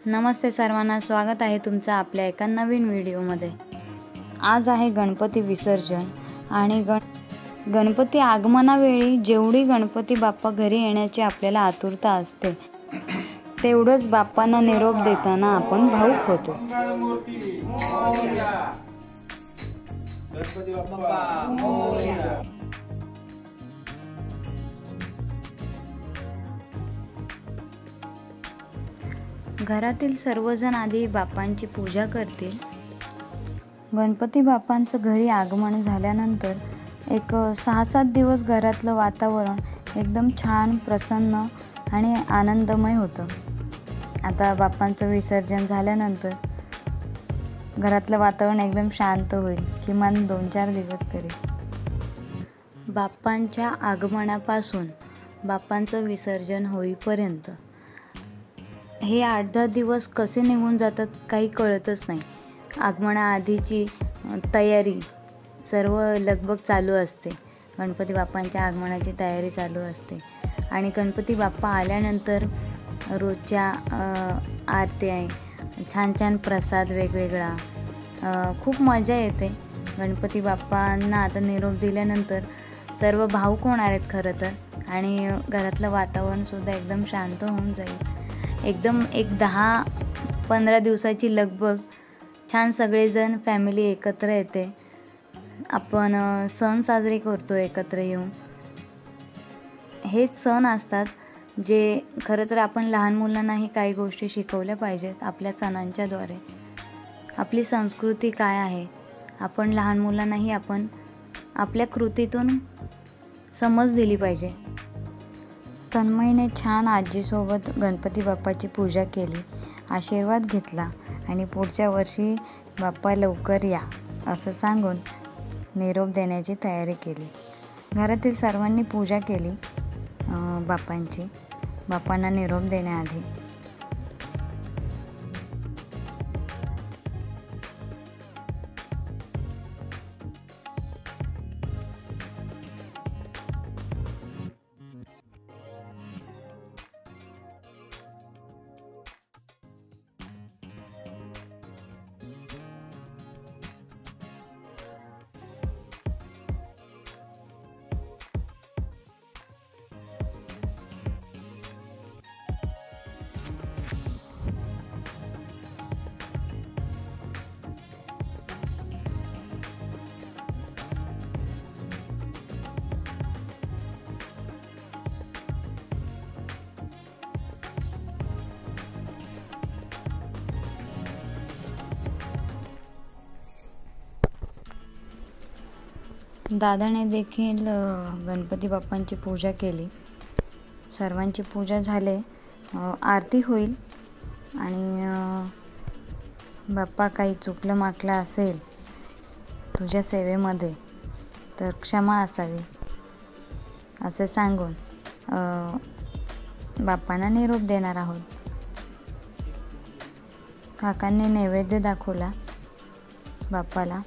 नमस्ते सर्वांना, स्वागत आहे तुमचं आपल्या एका नवीन व्हिडिओमध्ये। आज आहे गणपती विसर्जन आणि गणपती आगमनावेळी जेवढी गणपती बाप्पा घरी येण्याची आपल्याला आतुरता असते तेवढंच बाप्पांना निरोप देताना आपण भावुक होतो। घरातील सर्वजण आधी बाप्पांची पूजा करतील। गणपती बाप्पांचं घरी आगमन झाल्यानंतर एक 6-7 दिवस घरातलं वातावरण एकदम छान, प्रसन्न आणि आनंदमय होतं। आता बाप्पांचं विसर्जन झाल्यानंतर घरातलं वातावरण एकदम शांत होईल, किमान 2-4 दिवस तरी। बाप्पांच्या आगमनापासून बाप्पांचं विसर्जन होईपर्यंत हे 8-10 दिवस कसे निघून जातात काही कळतच नाही। आगमनाआधीची तयारी, सर्व लगबग चालू असते। गणपती बाप्पांच्या आगमनाची तयारी चालू असते आणि गणपती बाप्पा आल्यानंतर रोजच्या आरत्या आहे, छान छान प्रसाद वेगवेगळा, खूप मजा येते। गणपती बाप्पांना आता निरोप दिल्यानंतर सर्व भावुक होणार आहेत खरं तर, आणि घरातलं वातावरणसुद्धा एकदम शांत होऊन जाईल। एकदम एक 10-15 दिवसाची लगबग, छान सगळेजण फॅमिली एकत्र येते, आपण सण साजरे करतो एकत्र येऊन। हेच सण असतात जे खरं तर आपण लहान मुलांनाही काही गोष्टी शिकवल्या पाहिजेत आपल्या सणांच्याद्वारे। आपली संस्कृती काय आहे आपण लहान मुलांनाही आपण आपल्या कृतीतून समज दिली पाहिजे। तन्मयने छान आजीसोबत गणपती बाप्पाची पूजा केली, आशीर्वाद घेतला आणि पुढच्या वर्षी बाप्पा लवकर या असं सांगून निरोप देण्याची तयारी केली। घरातील सर्वांनी पूजा केली बाप्पांची, बाप्पांना निरोप देण्याआधी। दादाने देखील गणपती बाप्पांची पूजा केली। सर्वांची पूजा झाले, आरती होईल आणि बाप्पा काही चुकलं माकलं असेल तुझ्या सेवेमध्ये तर क्षमा असावी असे सांगून बाप्पांना निरोप देणार आहोत। काकांनी नैवेद्य दाखवला बाप्पाला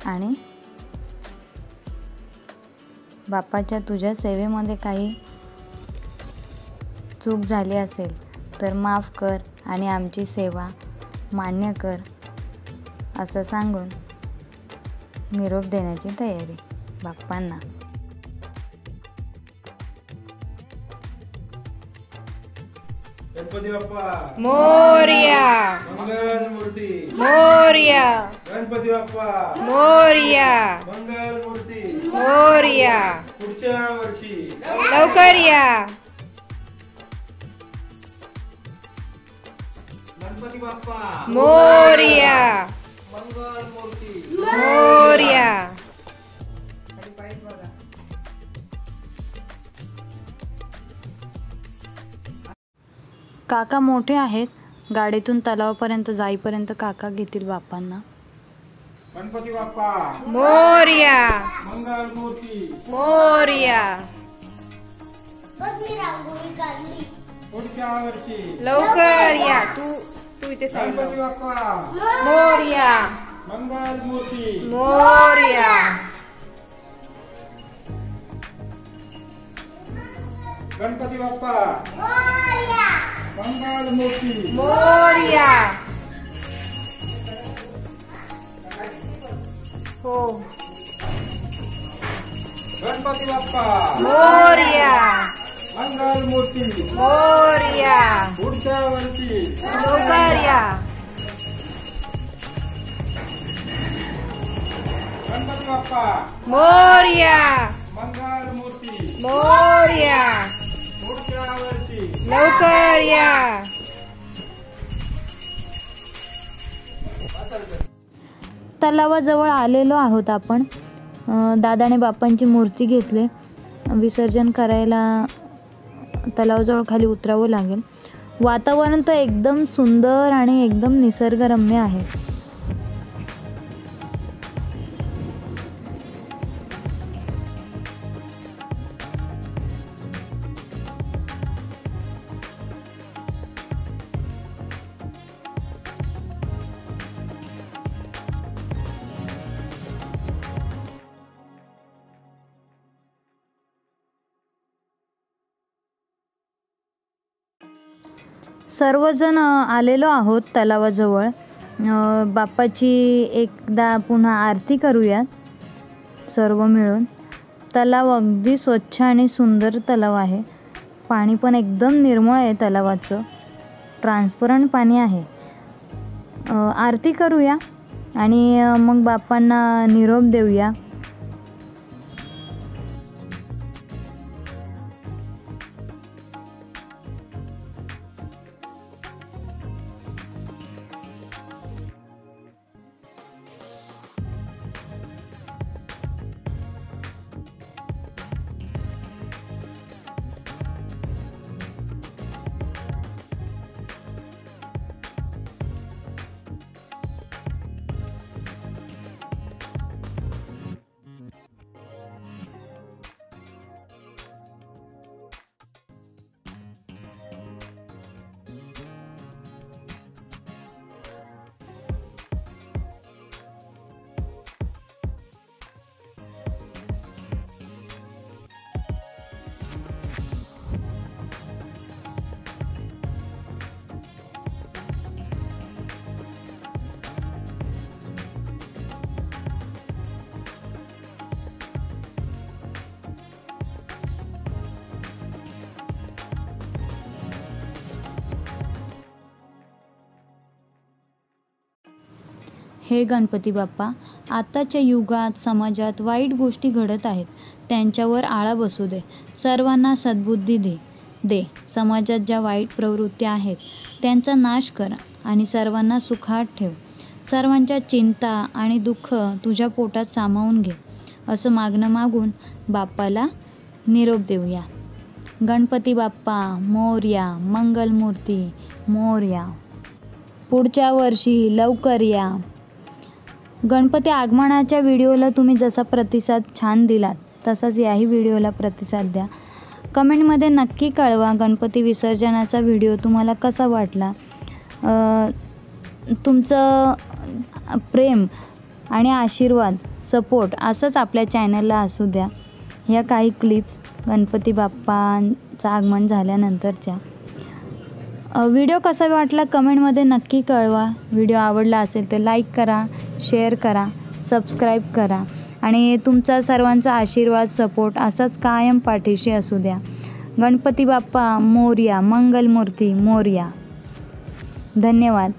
आणि बाप्पाच्या तुझ्या सेवेमध्ये काही चूक झाली असेल तर माफ कर आणि आमची सेवा मान्य कर असं सांगून निरोप देण्याची तयारी बाप्पांना। गणपती बाप्पा मोरया, मंगल मूर्ती मोरया, गणपती बाप्पा मोरया, मंगल मूर्ती मोरया, पुढच्या वर्षी लवकर या। गणपती बाप्पा मोरया, मंगल मूर्ती मोरया। काका मोठे आहेत, गाडीतून तलावापर्यंत जाईपर्यंत काका घेतील बाप्पांना। गणपती बाप्पा मोरया, मंगल मूर्ती मोरया, पुढच्या वर्षी लवकर या। तू इथे सांग। गणपती बाप्पा मोरया, मंगल मूर्ती मोरया। गणपती बाप्पा मंगल मूर्ती मोरया. हो. गणपती बाप्पा मोरया. मंगल मूर्ती मोरया. पुढच्या वर्षी लवकर या. गणपती बाप्पा मोरया. मंगल मूर्ती मोरया. पुढच्या वर्षी लवकर या. तलावाजवळ आलेलो आहोत आपण. दादाने बाप्पांची मूर्ती घेतली. विसर्जन करायला तलावाजवळ खाली उतरावं लागेल. वातावरण तर एकदम सुंदर आणि एकदम निसर्गरम्य आहे. सर्वजण आलेलो आहोत तलावाजवळ. बाप्पाची एकदा पुन्हा आरती करूयात सर्व मिळून. तलाव अगदी स्वच्छ आणि सुंदर तलाव आहे. पाणी पण एकदम निर्मळ आहे तलावाचं. ट्रान्सपरंट पाणी आहे. आरती करूया आणि मग बाप्पांना निरोप देऊया. हे गणपती बाप्पा, आताच्या युगात समाजात वाईट गोष्टी घडत आहेत, त्यांच्यावर आळा बसू दे. सर्वांना सद्बुद्धी दे. समाजात ज्या वाईट प्रवृत्ती आहेत त्यांचा नाश कर आणि सर्वांना सुखात ठेव. सर्वांच्या चिंता आणि दुःख तुझ्या पोटात सामावून घे, असं मागणं मागून बाप्पाला निरोप देऊया. गणपती बाप्पा मोरया, मंगलमूर्ती मोरया, पुढच्या वर्षी लवकर या. गणपती आगमनाच्या व्हिडिओला तुम्ही जसा प्रतिसाद छान दिलात तसाच याही व्हिडिओला प्रतिसाद द्या. कमेंटमध्ये नक्की कळवा गणपती विसर्जनाचा व्हिडिओ तुम्हाला कसा वाटला. तुमचं प्रेम आणि आशीर्वाद, सपोर्ट असंच आपल्या चॅनलला असू द्या. ह्या काही क्लिप्स गणपती बाप्पांचं आगमन झाल्यानंतरच्या. व्हिडिओ कसा वाटला कमेंटमध्ये नक्की कळवा. व्हिडिओ आवडला असेल तर लाईक करा, शेअर करा, सबस्क्राईब करा आणि तुमचा सर्वांचा आशीर्वाद, सपोर्ट असाच कायम पाठीशी असू द्या. गणपती बाप्पा मोरया, मंगलमूर्ती मोरया. धन्यवाद.